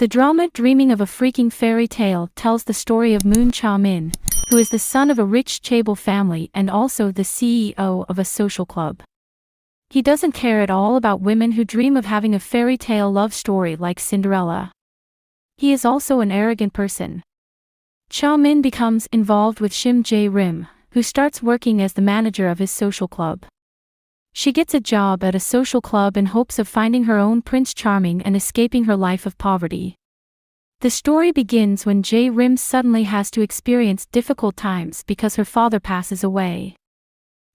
The drama Dreaming of a Freaking Fairy Tale tells the story of Moon Cha-min, who is the son of a rich chaebol family and also the CEO of a social club. He doesn't care at all about women who dream of having a fairy tale love story like Cinderella. He is also an arrogant person. Cha-min becomes involved with Shim Jae-rim, who starts working as the manager of his social club. She gets a job at a social club in hopes of finding her own Prince Charming and escaping her life of poverty. The story begins when Jae-rim suddenly has to experience difficult times because her father passes away.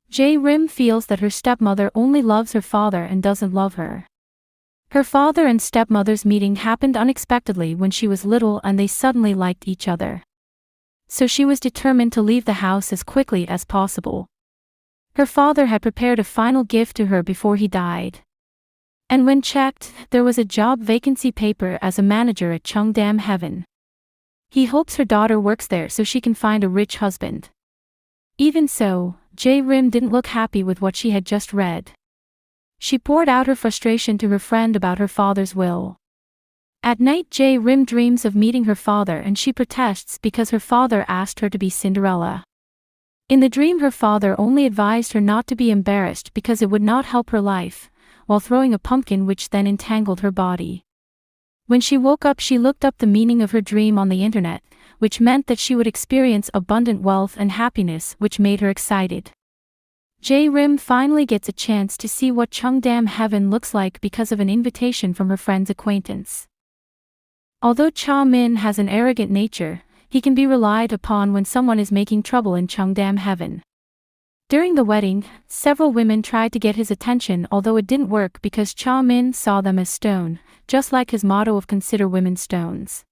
Jae-rim feels that her stepmother only loves her father and doesn't love her. Her father and stepmother's meeting happened unexpectedly when she was little and they suddenly liked each other. So she was determined to leave the house as quickly as possible. Her father had prepared a final gift to her before he died. And when checked, there was a job vacancy paper as a manager at Cheongdam Heaven. He hopes her daughter works there so she can find a rich husband. Even so, Jae-rim didn't look happy with what she had just read. She poured out her frustration to her friend about her father's will. At night Jae-rim dreams of meeting her father and she protests because her father asked her to be Cinderella. In the dream her father only advised her not to be embarrassed because it would not help her life, while throwing a pumpkin which then entangled her body. When she woke up she looked up the meaning of her dream on the internet, which meant that she would experience abundant wealth and happiness, which made her excited. Jae-rim finally gets a chance to see what Cheongdam Heaven looks like because of an invitation from her friend's acquaintance. Although Cha-min has an arrogant nature, he can be relied upon when someone is making trouble in Cheongdam Heaven. During the wedding, several women tried to get his attention, although it didn't work because Cha-min saw them as stone, just like his motto of consider women stones.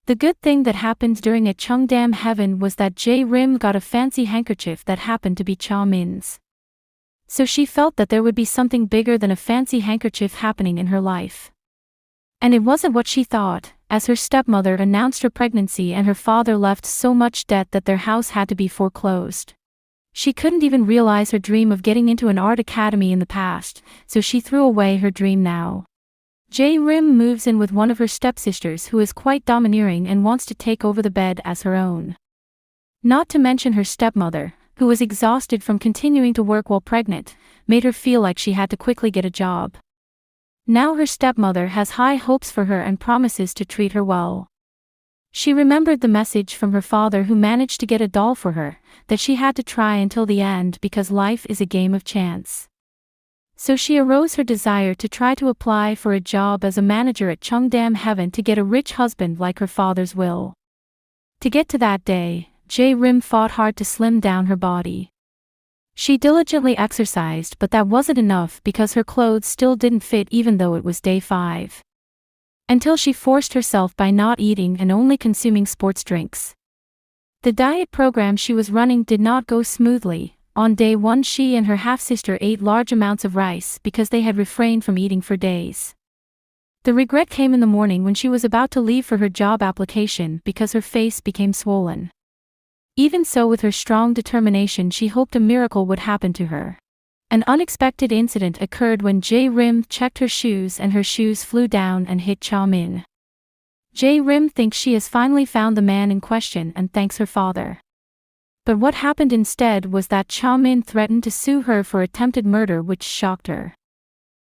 The good thing that happened during at Cheongdam Heaven was that Jae-rim got a fancy handkerchief that happened to be Cha-min's. So she felt that there would be something bigger than a fancy handkerchief happening in her life. And it wasn't what she thought, as her stepmother announced her pregnancy and her father left so much debt that their house had to be foreclosed. She couldn't even realize her dream of getting into an art academy in the past, so she threw away her dream now. Jae-rim moves in with one of her stepsisters who is quite domineering and wants to take over the bed as her own. Not to mention her stepmother, who was exhausted from continuing to work while pregnant, made her feel like she had to quickly get a job. Now her stepmother has high hopes for her and promises to treat her well. She remembered the message from her father who managed to get a doll for her, that she had to try until the end because life is a game of chance. So she arose her desire to try to apply for a job as a manager at Cheongdam Heaven to get a rich husband like her father's will. To get to that day, Jae-rim fought hard to slim down her body. She diligently exercised, but that wasn't enough because her clothes still didn't fit even though it was day 5. Until she forced herself by not eating and only consuming sports drinks. The diet program she was running did not go smoothly. On day 1 she and her half-sister ate large amounts of rice because they had refrained from eating for days. The regret came in the morning when she was about to leave for her job application because her face became swollen. Even so, with her strong determination she hoped a miracle would happen to her. An unexpected incident occurred when Jae-rim checked her shoes and her shoes flew down and hit Cha-min. Jae-rim thinks she has finally found the man in question and thanks her father. But what happened instead was that Cha-min threatened to sue her for attempted murder, which shocked her.